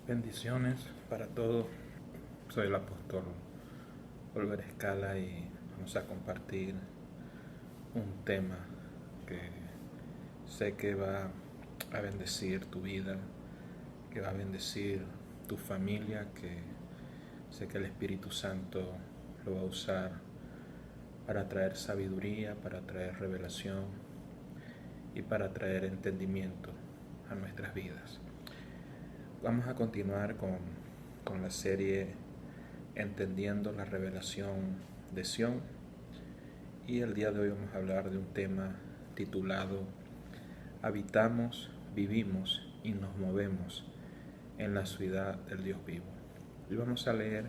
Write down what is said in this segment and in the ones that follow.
Bendiciones para todos. Soy el apóstol Oliver Escala y vamos a compartir un tema que sé que va a bendecir tu vida, que va a bendecir tu familia, que sé que el Espíritu Santo lo va a usar para traer sabiduría, para traer revelación y para traer entendimiento a nuestras vidas. Vamos a continuar con la serie Entendiendo la Revelación de Sión, y el día de hoy vamos a hablar de un tema titulado Habitamos, vivimos y nos movemos en la ciudad del Dios vivo. Y vamos a leer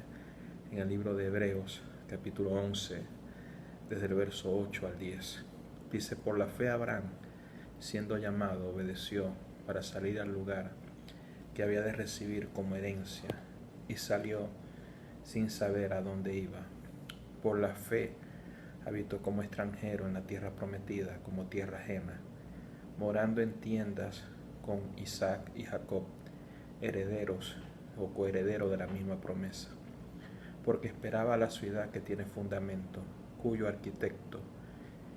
en el libro de Hebreos capítulo 11 desde el verso 8 al 10. Dice: por la fe Abraham, siendo llamado, obedeció para salir al lugar que había de recibir como herencia, y salió sin saber a dónde iba. Por la fe habitó como extranjero en la tierra prometida, como tierra ajena, morando en tiendas con Isaac y Jacob, herederos o coherederos de la misma promesa, porque esperaba la ciudad que tiene fundamento, cuyo arquitecto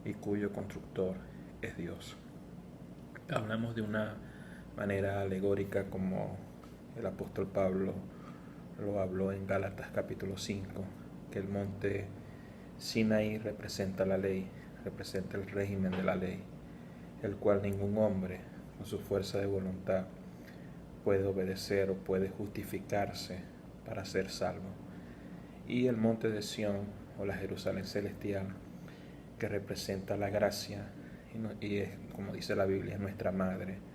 y cuyo constructor es Dios. Hablamos de una manera alegórica como el apóstol Pablo lo habló en Gálatas capítulo 5, que el monte Sinaí representa la ley, representa el régimen de la ley, el cual ningún hombre con su fuerza de voluntad puede obedecer o puede justificarse para ser salvo. Y el monte de Sión o la Jerusalén celestial, que representa la gracia y es, como dice la Biblia, es nuestra madre,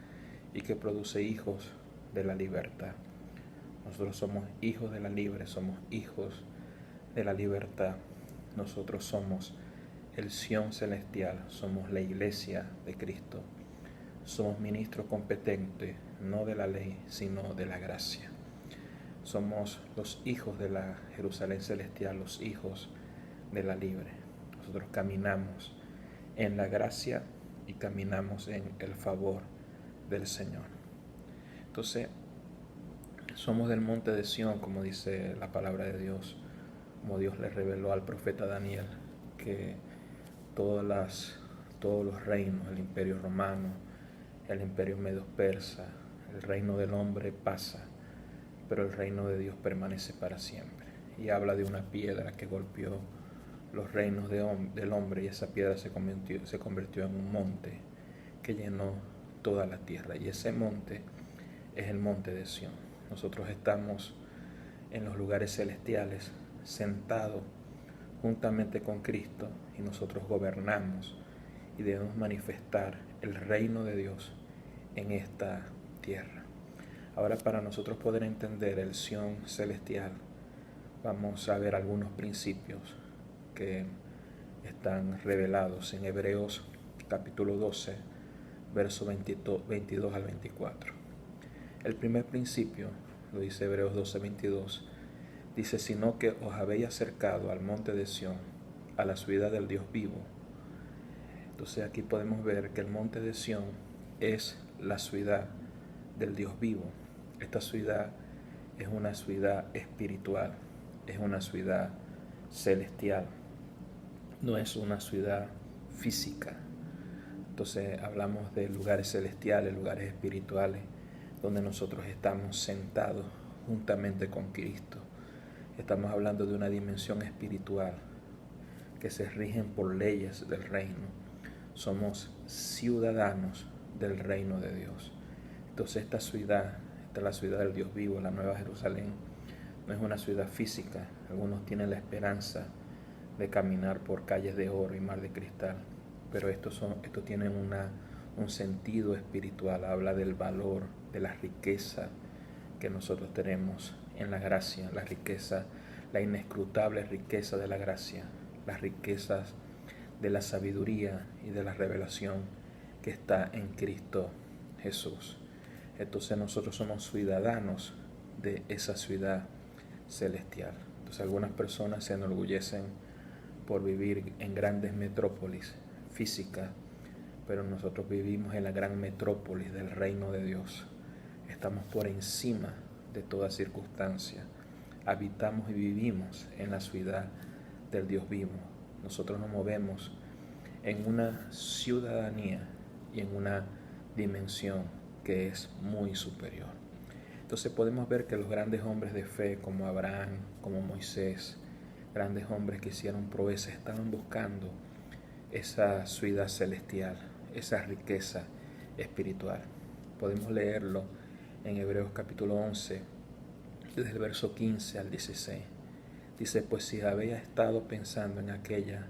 y que produce hijos de la libertad. Nosotros somos hijos de la libre, somos hijos de la libertad. Nosotros somos el Sión celestial, somos la iglesia de Cristo. Somos ministros competentes, no de la ley, sino de la gracia. Somos los hijos de la Jerusalén celestial, los hijos de la libre. Nosotros caminamos en la gracia y caminamos en el favor del Señor. Entonces, somos del monte de Sión, como dice la palabra de Dios, como Dios le reveló al profeta Daniel, que todos los reinos, el imperio romano, el imperio medo-persa, el reino del hombre pasa, pero el reino de Dios permanece para siempre. Y habla de una piedra que golpeó los reinos del hombre, y esa piedra se convirtió en un monte que llenó toda la tierra, y ese monte es el monte de Sión. Nosotros estamos en los lugares celestiales, sentados juntamente con Cristo, y nosotros gobernamos y debemos manifestar el reino de Dios en esta tierra. Ahora, para nosotros poder entender el Sión celestial, vamos a ver algunos principios que están revelados en Hebreos capítulo 12, verso 22 al 24. El primer principio, lo dice Hebreos 12, 22, dice: sino que os habéis acercado al monte de Sión, a la ciudad del Dios vivo. Entonces aquí podemos ver que el monte de Sión es la ciudad del Dios vivo. Esta ciudad es una ciudad espiritual, es una ciudad celestial, no es una ciudad física. Entonces hablamos de lugares celestiales, lugares espirituales, donde nosotros estamos sentados juntamente con Cristo. Estamos hablando de una dimensión espiritual que se rigen por leyes del reino. Somos ciudadanos del reino de Dios. Entonces esta es la ciudad del Dios vivo, la Nueva Jerusalén. No es una ciudad física. Algunos tienen la esperanza de caminar por calles de oro y mar de cristal, pero esto tiene un sentido espiritual. Habla del valor, de la riqueza que nosotros tenemos en la gracia, la riqueza, la inescrutable riqueza de la gracia, las riquezas de la sabiduría y de la revelación que está en Cristo Jesús. Entonces nosotros somos ciudadanos de esa ciudad celestial. Entonces algunas personas se enorgullecen por vivir en grandes metrópolis físicas, pero nosotros vivimos en la gran metrópolis del reino de Dios. Estamos por encima de toda circunstancia. Habitamos y vivimos en la ciudad del Dios vivo. Nosotros nos movemos en una ciudadanía y en una dimensión que es muy superior. Entonces podemos ver que los grandes hombres de fe como Abraham, como Moisés, grandes hombres que hicieron proezas, estaban buscando esa ciudad celestial, esa riqueza espiritual. Podemos leerlo en Hebreos capítulo 11, desde el verso 15 al 16. Dice, pues si había estado pensando en aquella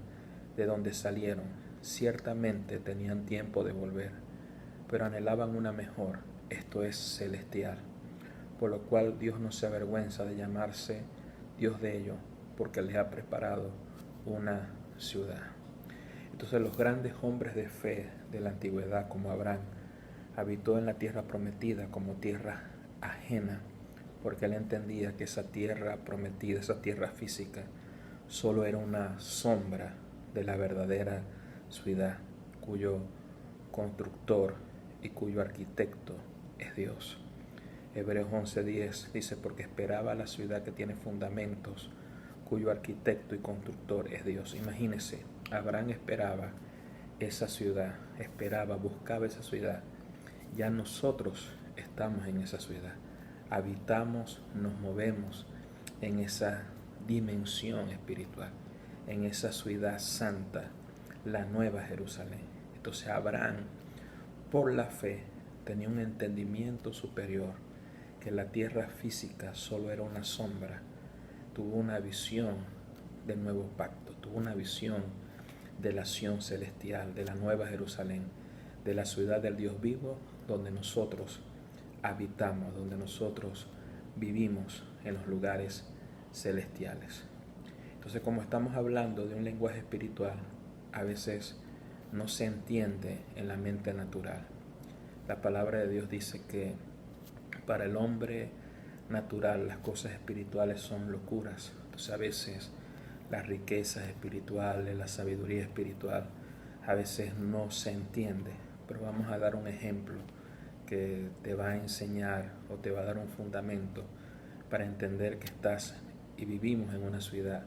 de donde salieron, ciertamente tenían tiempo de volver, pero anhelaban una mejor, esto es celestial, por lo cual Dios no se avergüenza de llamarse Dios de ellos, porque les ha preparado una ciudad. Entonces los grandes hombres de fe de la antigüedad, como Abraham, habitó en la tierra prometida como tierra ajena, porque él entendía que esa tierra prometida, esa tierra física, solo era una sombra de la verdadera ciudad, cuyo constructor y cuyo arquitecto es Dios. Hebreos 11:10 dice, porque esperaba la ciudad que tiene fundamentos, cuyo arquitecto y constructor es Dios. Imagínese, Abraham esperaba esa ciudad, buscaba esa ciudad. Ya nosotros estamos en esa ciudad, habitamos, nos movemos en esa dimensión espiritual, en esa ciudad santa, la nueva Jerusalén. Entonces Abraham, por la fe, tenía un entendimiento superior, que la tierra física solo era una sombra. Tuvo una visión del nuevo pacto, tuvo una visión de la Sion celestial, de la nueva Jerusalén, de la ciudad del Dios vivo, donde nosotros habitamos, donde nosotros vivimos en los lugares celestiales. Entonces, como estamos hablando de un lenguaje espiritual, a veces no se entiende en la mente natural. La palabra de Dios dice que para el hombre natural las cosas espirituales son locuras. Entonces a veces las riquezas espirituales, la sabiduría espiritual, a veces no se entiende. Pero vamos a dar un ejemplo que te va a enseñar o te va a dar un fundamento para entender que estás y vivimos en una ciudad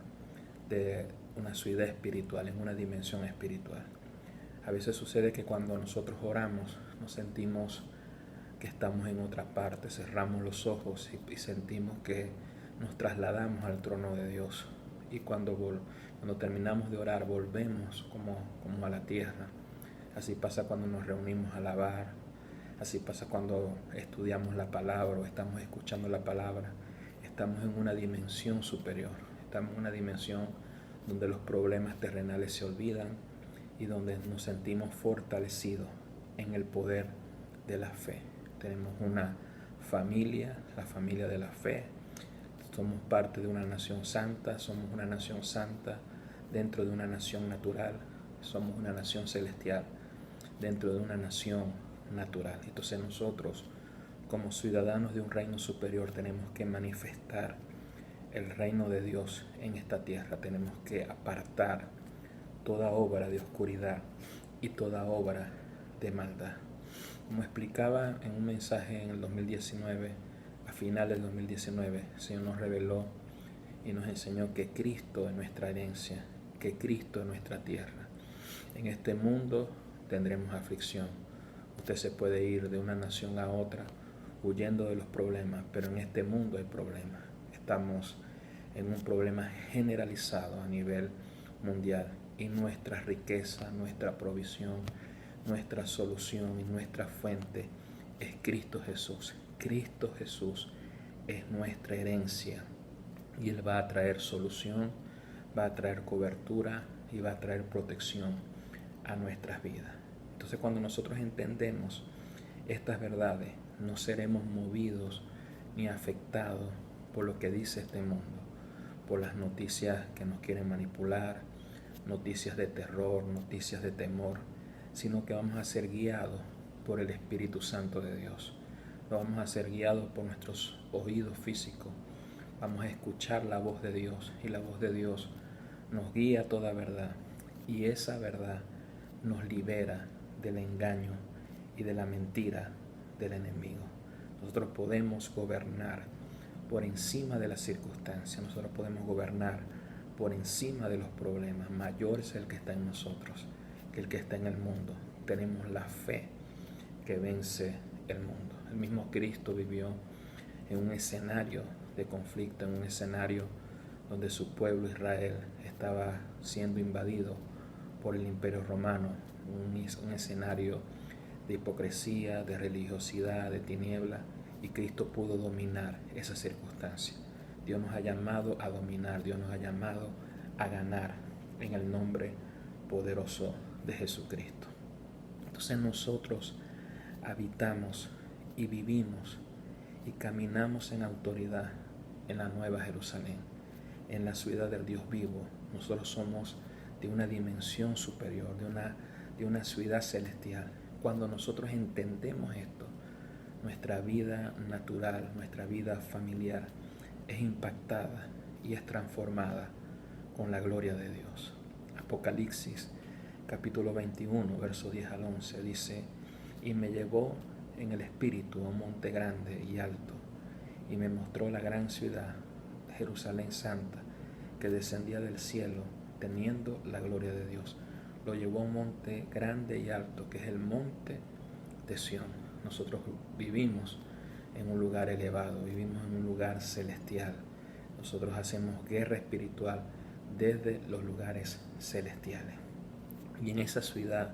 espiritual, en una dimensión espiritual. A veces sucede que cuando nosotros oramos nos sentimos que estamos en otra parte, cerramos los ojos y sentimos que nos trasladamos al trono de Dios. Y cuando terminamos de orar volvemos como a la tierra. Así pasa cuando nos reunimos a alabar, así pasa cuando estudiamos la palabra o estamos escuchando la palabra. Estamos en una dimensión superior, estamos en una dimensión donde los problemas terrenales se olvidan y donde nos sentimos fortalecidos en el poder de la fe. Tenemos una familia, la familia de la fe. Somos parte de una nación santa, somos una nación santa dentro de una nación natural, somos una nación celestial dentro de una nación natural. Entonces nosotros, como ciudadanos de un reino superior, tenemos que manifestar el reino de Dios en esta tierra. Tenemos que apartar toda obra de oscuridad y toda obra de maldad. Como explicaba en un mensaje en el 2019, a finales del 2019, el Señor nos reveló y nos enseñó que Cristo es nuestra herencia, que Cristo es nuestra tierra. En este mundo tendremos aflicción. Usted se puede ir de una nación a otra huyendo de los problemas, pero en este mundo hay problemas. Estamos en un problema generalizado a nivel mundial y nuestra riqueza, nuestra provisión, nuestra solución y nuestra fuente es Cristo Jesús. Cristo Jesús es nuestra herencia y Él va a traer solución, va a traer cobertura y va a traer protección a nuestras vidas. Entonces cuando nosotros entendemos estas verdades, no seremos movidos ni afectados por lo que dice este mundo, por las noticias que nos quieren manipular, noticias de terror, noticias de temor, sino que vamos a ser guiados por el Espíritu Santo de Dios. No vamos a ser guiados por nuestros oídos físicos. Vamos a escuchar la voz de Dios y la voz de Dios nos guía a toda verdad y esa verdad nos libera del engaño y de la mentira del enemigo. Nosotros podemos gobernar por encima de las circunstancias. Nosotros podemos gobernar por encima de los problemas. Mayor es el que está en nosotros que el que está en el mundo. Tenemos la fe que vence el mundo. El mismo Cristo vivió en un escenario de conflicto, en un escenario donde su pueblo Israel estaba siendo invadido por el Imperio Romano, un escenario de hipocresía, de religiosidad, de tiniebla, y Cristo pudo dominar esa circunstancia. Dios nos ha llamado a dominar, Dios nos ha llamado a ganar en el nombre poderoso de Jesucristo. Entonces nosotros habitamos y vivimos y caminamos en autoridad en la Nueva Jerusalén, en la ciudad del Dios vivo. Nosotros somos de una dimensión superior, de una ciudad celestial. Cuando nosotros entendemos esto, nuestra vida natural, nuestra vida familiar es impactada y es transformada con la gloria de Dios. Apocalipsis capítulo 21, verso 10 al 11 dice: y me llevó en el espíritu a un monte grande y alto, y me mostró la gran ciudad, Jerusalén santa, que descendía del cielo, teniendo la gloria de Dios. Lo llevó a un monte grande y alto, que es el monte de Sión. Nosotros vivimos en un lugar elevado, vivimos en un lugar celestial. Nosotros hacemos guerra espiritual desde los lugares celestiales. Y en esa ciudad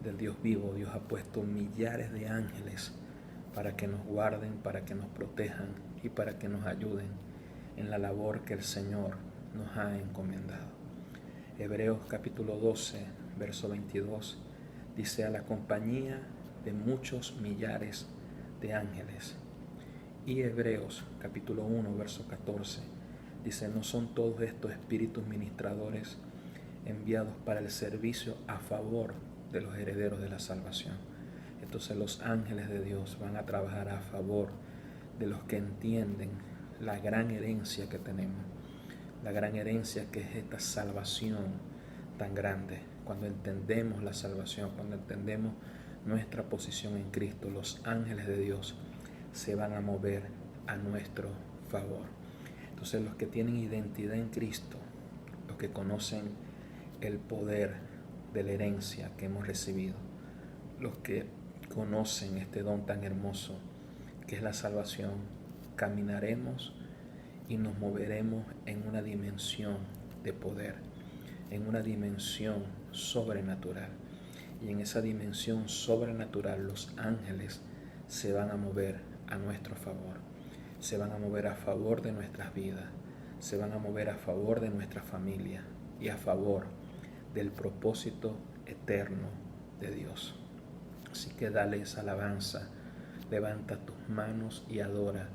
del Dios vivo, Dios ha puesto millares de ángeles para que nos guarden, para que nos protejan y para que nos ayuden en la labor que el Señor nos ha encomendado. Hebreos capítulo 12, verso 22 dice: a la compañía de muchos millares de ángeles. Y Hebreos capítulo 1, verso 14 dice: no son todos estos espíritus ministradores enviados para el servicio a favor de los herederos de la salvación. Entonces los ángeles de Dios van a trabajar a favor de los que entienden la gran herencia que tenemos, la gran herencia que es esta salvación tan grande. Cuando entendemos la salvación, cuando entendemos nuestra posición en Cristo, los ángeles de Dios se van a mover a nuestro favor. Entonces los que tienen identidad en Cristo, los que conocen el poder de la herencia que hemos recibido, los que conocen este don tan hermoso que es la salvación, caminaremos y nos moveremos en una dimensión de poder, en una dimensión sobrenatural. Y en esa dimensión sobrenatural los ángeles se van a mover a nuestro favor, se van a mover a favor de nuestras vidas, se van a mover a favor de nuestra familia y a favor del propósito eterno de Dios. Así que dale esa alabanza, levanta tus manos y adora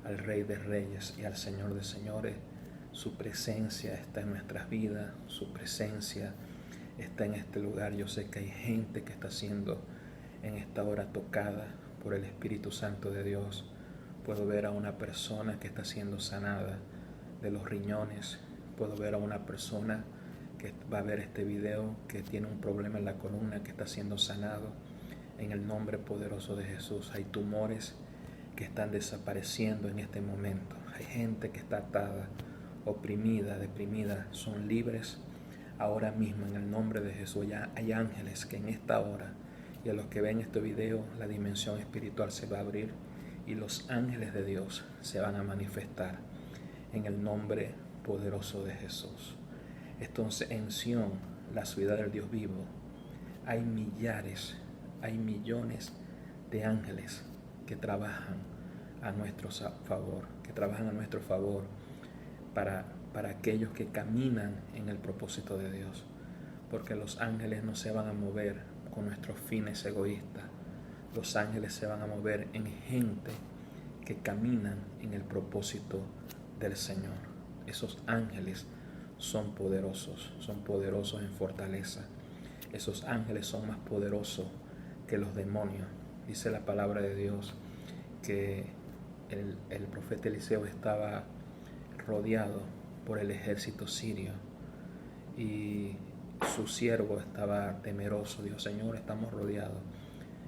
al Rey de Reyes y al Señor de Señores. Su presencia está en nuestras vidas, su presencia está en este lugar. Yo sé que hay gente que está siendo en esta hora tocada por el Espíritu Santo de Dios. Puedo ver a una persona que está siendo sanada de los riñones. Puedo ver a una persona que va a ver este video que tiene un problema en la columna, que está siendo sanado en el nombre poderoso de Jesús. Hay tumores que están desapareciendo en este momento. Hay gente que está atada, oprimida, deprimida, son libres ahora mismo en el nombre de Jesús. Ya hay ángeles que en esta hora, y a los que ven este video, la dimensión espiritual se va a abrir y los ángeles de Dios se van a manifestar en el nombre poderoso de Jesús. Entonces en Sión, la ciudad del Dios vivo, hay millares, hay millones de ángeles que trabajan a nuestro favor, para aquellos que caminan en el propósito de Dios, porque los ángeles no se van a mover con nuestros fines egoístas. Los ángeles se van a mover en gente que caminan en el propósito del Señor. Esos ángeles son poderosos en fortaleza. Esos ángeles son más poderosos que los demonios. Dice la palabra de Dios que el profeta Eliseo estaba rodeado por el ejército sirio y su siervo estaba temeroso. Dijo: Señor, estamos rodeados.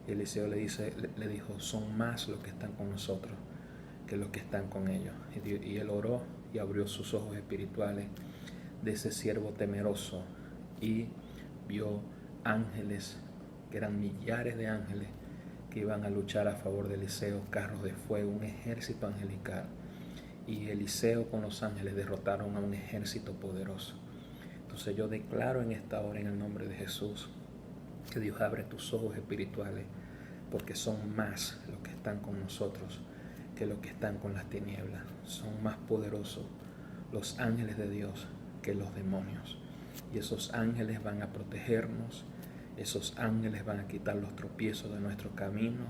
Y Eliseo le dijo: son más los que están con nosotros que los que están con ellos. Y él oró y abrió sus ojos espirituales de ese siervo temeroso y vio ángeles, que eran millares de ángeles, que iban a luchar a favor de Eliseo, carros de fuego, un ejército angelical. Y Eliseo con los ángeles derrotaron a un ejército poderoso. Entonces yo declaro en esta hora, en el nombre de Jesús, que Dios abre tus ojos espirituales, porque son más los que están con nosotros que los que están con las tinieblas. Son más poderosos los ángeles de Dios que los demonios. Y esos ángeles van a protegernos, esos ángeles van a quitar los tropiezos de nuestro camino,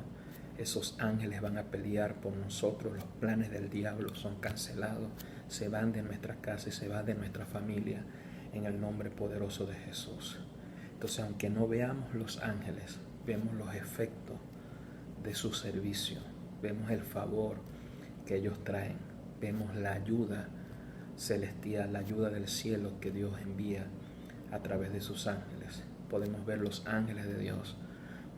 esos ángeles van a pelear por nosotros. Los planes del diablo son cancelados, se van de nuestra casa y se van de nuestra familia en el nombre poderoso de Jesús. Entonces, aunque no veamos los ángeles, vemos los efectos de su servicio, vemos el favor que ellos traen, vemos la ayuda celestial, la ayuda del cielo que Dios envía a través de sus ángeles. Podemos ver los ángeles de Dios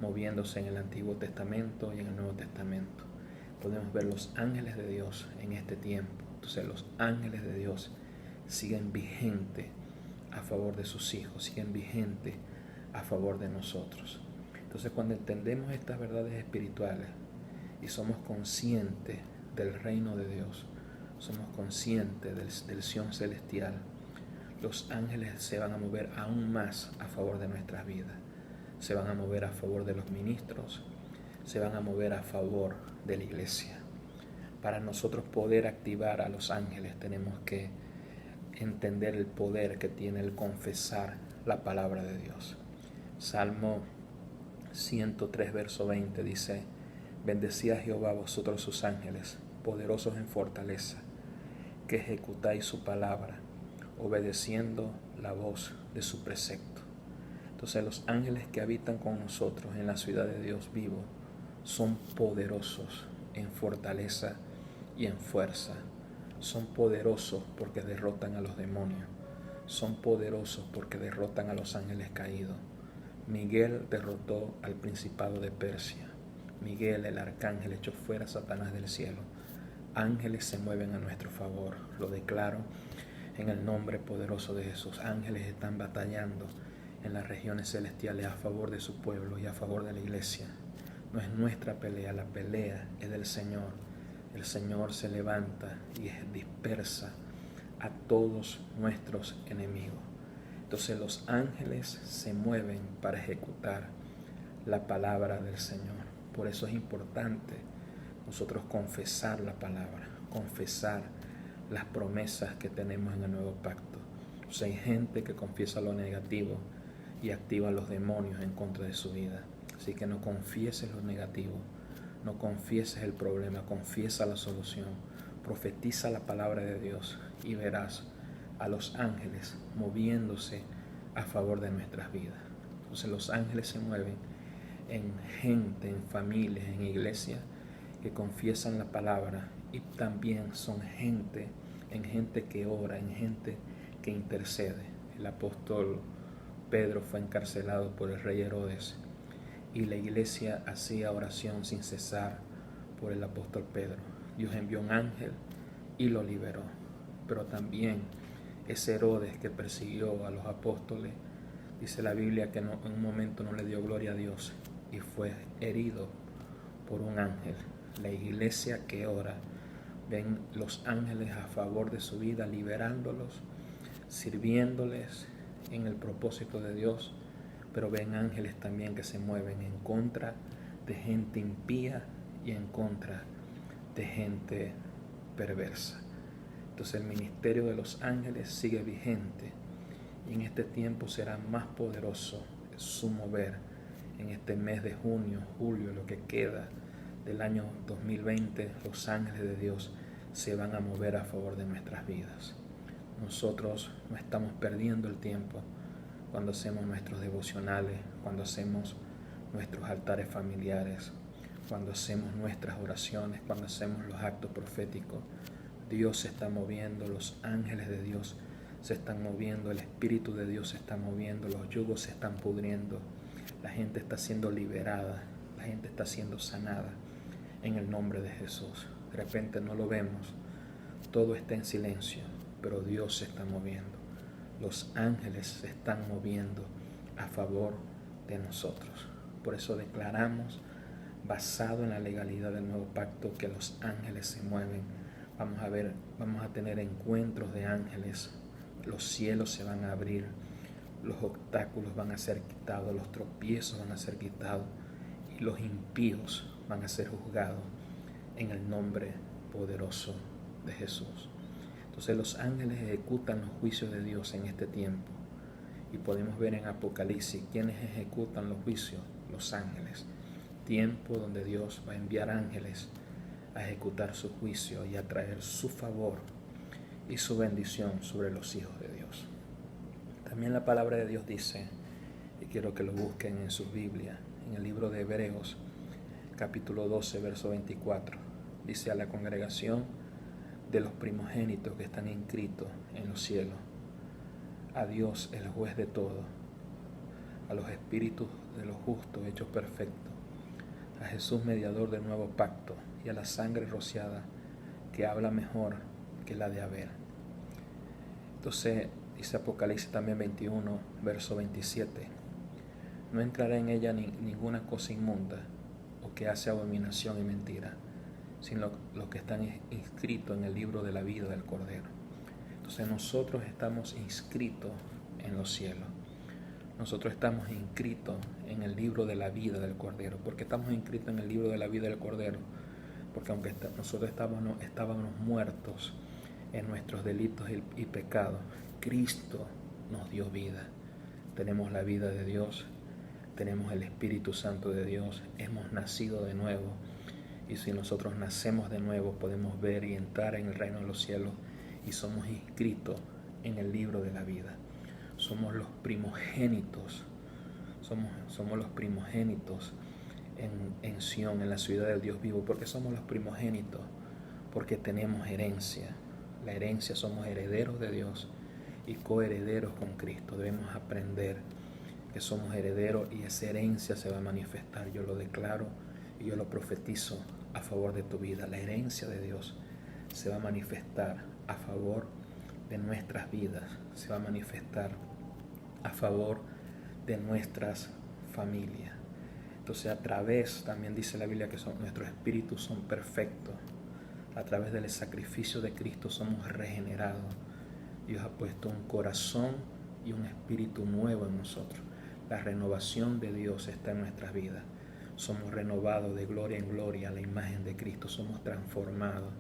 moviéndose en el Antiguo Testamento y en el Nuevo Testamento. Podemos ver los ángeles de Dios en este tiempo. Entonces los ángeles de Dios siguen vigentes a favor de sus hijos, siguen vigentes a favor de nosotros. Entonces cuando entendemos estas verdades espirituales y somos conscientes del reino de Dios, somos conscientes del Sion celestial, los ángeles se van a mover aún más a favor de nuestras vidas. Se van a mover a favor de los ministros, se van a mover a favor de la iglesia. Para nosotros poder activar a los ángeles tenemos que entender el poder que tiene el confesar la palabra de Dios. Salmo 103, verso 20 dice: bendecid a Jehová vosotros sus ángeles, poderosos en fortaleza, que ejecutáis su palabra, obedeciendo la voz de su precepto. Entonces los ángeles que habitan con nosotros en la ciudad de Dios vivo son poderosos en fortaleza y en fuerza. Son poderosos porque derrotan a los demonios. Son poderosos porque derrotan a los ángeles caídos. Miguel derrotó al principado de Persia. Miguel, el arcángel, echó fuera a Satanás del cielo. Ángeles se mueven a nuestro favor. Lo declaro en el nombre poderoso de Jesús. Ángeles están batallando en las regiones celestiales a favor de su pueblo y a favor de la iglesia. No es nuestra pelea, la pelea es del Señor. El Señor se levanta y dispersa a todos nuestros enemigos. Entonces los ángeles se mueven para ejecutar la palabra del Señor. Por eso es importante nosotros confesar la palabra, confesar las promesas que tenemos en el nuevo pacto. O sea, hay gente que confiesa lo negativo y activa los demonios en contra de su vida. Así que no confieses lo negativo, no confieses el problema, confiesa la solución, profetiza la palabra de Dios y verás a los ángeles moviéndose a favor de nuestras vidas. Entonces los ángeles se mueven en gente, en familias, en iglesias que confiesan la palabra, y también son gente que ora, en gente que intercede. El apóstol Pedro fue encarcelado por el rey Herodes y la iglesia hacía oración sin cesar por el apóstol Pedro. Dios envió un ángel y lo liberó. Pero también ese Herodes que persiguió a los apóstoles, dice la Biblia que en un momento no le dio gloria a Dios y fue herido por un ángel. La iglesia que ora, ven los ángeles a favor de su vida, liberándolos, sirviéndoles en el propósito de Dios, pero ven ángeles también que se mueven en contra de gente impía y en contra de gente perversa. Entonces el ministerio de los ángeles sigue vigente y en este tiempo será más poderoso su mover en este mes de junio, julio, lo que queda del año 2020. Los ángeles de Dios se van a mover a favor de nuestras vidas. Nosotros no estamos perdiendo el tiempo cuando hacemos nuestros devocionales, cuando hacemos nuestros altares familiares, cuando hacemos nuestras oraciones, cuando hacemos los actos proféticos. Dios se está moviendo, los ángeles de Dios se están moviendo, el Espíritu de Dios se está moviendo, los yugos se están pudriendo, la gente está siendo liberada, la gente está siendo sanada en el nombre de Jesús. de repente no lo vemos, todo está en silencio, pero Dios se está moviendo. Los ángeles se están moviendo a favor de nosotros. Por eso declaramos, basado en la legalidad del nuevo pacto, que los ángeles se mueven. Vamos a tener encuentros de ángeles. Los cielos se van a abrir, los obstáculos van a ser quitados, los tropiezos van a ser quitados y los impíos van a ser juzgados en el nombre poderoso de Jesús. Entonces los ángeles ejecutan los juicios de Dios en este tiempo. Y podemos ver en Apocalipsis quiénes ejecutan los juicios, los ángeles. Tiempo donde Dios va a enviar ángeles a ejecutar su juicio y a traer su favor y su bendición sobre los hijos de Dios. También la palabra de Dios dice, y quiero que lo busquen en su Biblia, en el libro de Hebreos, capítulo 12, verso 24, dice: a la congregación de los primogénitos que están inscritos en los cielos, a Dios el juez de todo, a los espíritus de los justos hechos perfectos, a Jesús mediador del nuevo pacto y a la sangre rociada que habla mejor que la de Abel. Entonces dice Apocalipsis también 21, verso 27, no entrará en ella ninguna cosa inmunda o que hace abominación y mentira, sino los que están inscritos en el libro de la vida del Cordero. Entonces nosotros estamos inscritos en los cielos. Nosotros estamos inscritos en el libro de la vida del Cordero. ¿Por qué estamos inscritos en el libro de la vida del Cordero? Porque aunque nosotros estábamos muertos en nuestros delitos y pecados, Cristo nos dio vida. Tenemos la vida de Dios, tenemos el Espíritu Santo de Dios, hemos nacido de nuevo. Y si nosotros nacemos de nuevo, podemos ver y entrar en el reino de los cielos y somos inscritos en el libro de la vida. Somos los primogénitos, somos los primogénitos en Sión, en la ciudad del Dios vivo. ¿Por qué somos los primogénitos? Porque tenemos herencia. La herencia, somos herederos de Dios y coherederos con Cristo. Debemos aprender que somos herederos y esa herencia se va a manifestar. Yo lo declaro y yo lo profetizo a favor de tu vida. La herencia de Dios se va a manifestar a favor de nuestras vidas, se va a manifestar a favor de nuestras familias. Entonces a través, también dice la Biblia que nuestros espíritus son perfectos. A través del sacrificio de Cristo somos regenerados. Dios ha puesto un corazón y un espíritu nuevo en nosotros. La renovación de Dios está en nuestras vidas. Somos renovados de gloria en gloria a la imagen de Cristo. Somos transformados.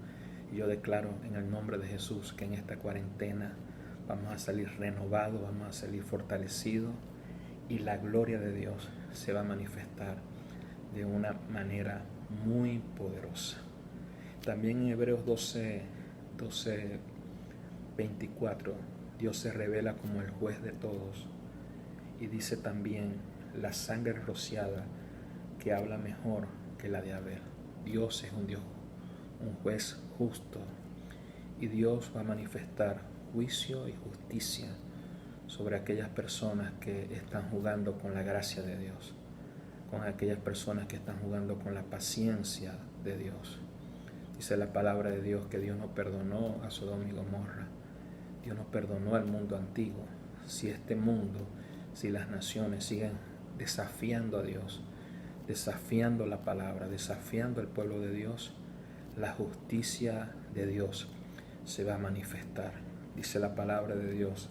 Y yo declaro en el nombre de Jesús que en esta cuarentena vamos a salir renovados, vamos a salir fortalecidos y la gloria de Dios se va a manifestar de una manera muy poderosa. También en Hebreos 12, 24, Dios se revela como el juez de todos y dice también la sangre rociada que habla mejor que la de Abel. Dios es un juez justo y Dios va a manifestar juicio y justicia sobre aquellas personas que están jugando con la gracia de Dios, con aquellas personas que están jugando con la paciencia de Dios. Dice la palabra de Dios que Dios no perdonó a Sodoma y Gomorra, Dios no perdonó al mundo antiguo. Si este mundo, si las naciones siguen desafiando a Dios, desafiando la palabra, desafiando al pueblo de Dios, la justicia de Dios se va a manifestar. Dice la palabra de Dios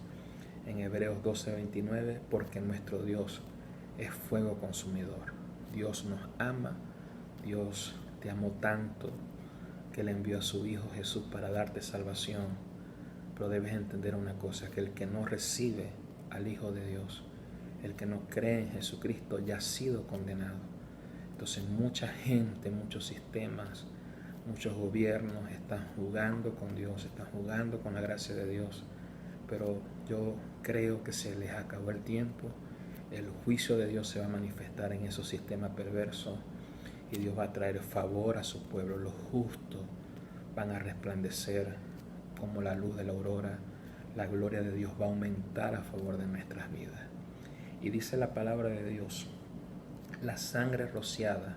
en Hebreos 12:29, porque nuestro Dios es fuego consumidor. Dios nos ama, Dios te amó tanto que le envió a su Hijo Jesús para darte salvación. Pero debes entender una cosa, que el que no recibe al Hijo de Dios, el que no cree en Jesucristo, ya ha sido condenado. Entonces mucha gente, muchos sistemas, muchos gobiernos están jugando con Dios, están jugando con la gracia de Dios, pero yo creo que se les acabó el tiempo. El juicio de Dios se va a manifestar en esos sistemas perversos y Dios va a traer favor a su pueblo. Los justos van a resplandecer como la luz de la aurora. La gloria de Dios va a aumentar a favor de nuestras vidas. Y dice la palabra de Dios, la sangre rociada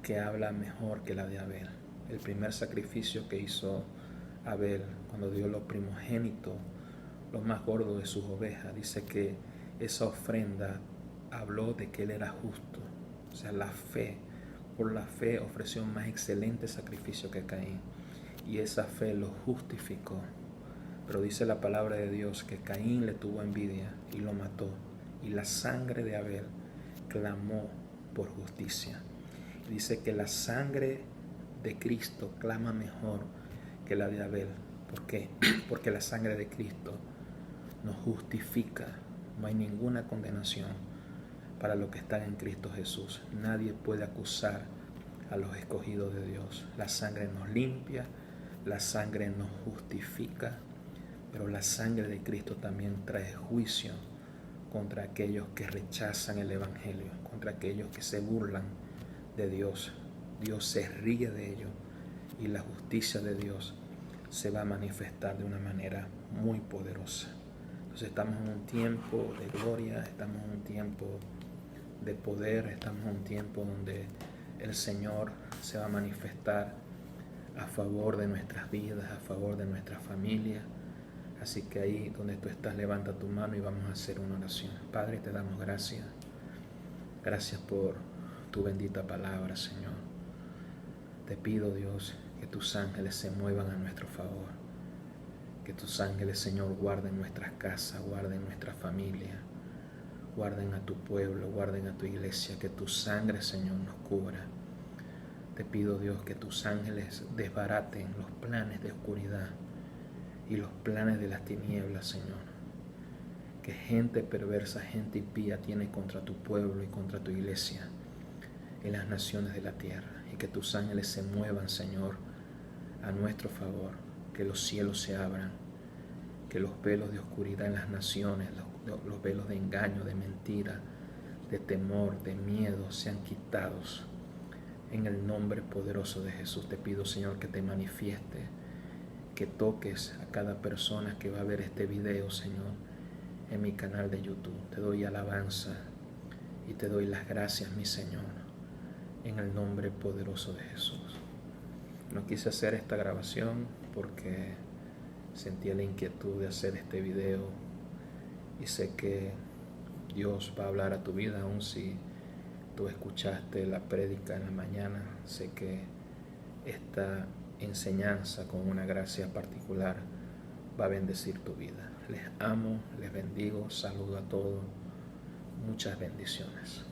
que habla mejor que la de Abel. el primer sacrificio que hizo Abel, cuando dio lo primogénito, lo más gordo de sus ovejas, dice que esa ofrenda habló de que él era justo. O sea, por la fe ofreció un más excelente sacrificio que Caín. Y esa fe lo justificó. Pero dice la palabra de Dios que Caín le tuvo envidia y lo mató. Y la sangre de Abel clamó por justicia. Y dice que la sangre de Cristo clama mejor que la de Abel. ¿Por qué? Porque la sangre de Cristo nos justifica. No hay ninguna condenación para los que están en Cristo Jesús. Nadie puede acusar a los escogidos de Dios. La sangre nos limpia, la sangre nos justifica, pero la sangre de Cristo también trae juicio contra aquellos que rechazan el Evangelio, contra aquellos que se burlan de Dios. Dios se ríe de ellos y la justicia de Dios se va a manifestar de una manera muy poderosa. Entonces estamos en un tiempo de gloria, estamos en un tiempo de poder, estamos en un tiempo donde el Señor se va a manifestar a favor de nuestras vidas, a favor de nuestra familia. Así que ahí donde tú estás, levanta tu mano y vamos a hacer una oración. Padre, te damos gracias. Gracias por tu bendita palabra, Señor. Te pido, Dios, que tus ángeles se muevan a nuestro favor. Que tus ángeles, Señor, guarden nuestras casas, guarden nuestra familia, guarden a tu pueblo, guarden a tu iglesia. Que tu sangre, Señor, nos cubra. Te pido, Dios, que tus ángeles desbaraten los planes de oscuridad y los planes de las tinieblas, Señor, que gente perversa, gente impía tiene contra tu pueblo y contra tu iglesia en las naciones de la tierra, y que tus ángeles se muevan, Señor, a nuestro favor, que los cielos se abran, que los velos de oscuridad en las naciones, los velos de engaño, de mentira, de temor, de miedo sean quitados. En el nombre poderoso de Jesús te pido, Señor, que te manifieste, que toques a cada persona que va a ver este video, Señor, en mi canal de YouTube. Te doy alabanza y te doy las gracias, mi Señor, en el nombre poderoso de Jesús. No quise hacer esta grabación porque sentía la inquietud de hacer este video y sé que Dios va a hablar a tu vida, aun si tú escuchaste la prédica en la mañana. Sé que esta enseñanza con una gracia particular va a bendecir tu vida. Les amo, les bendigo, saludo a todos, muchas bendiciones.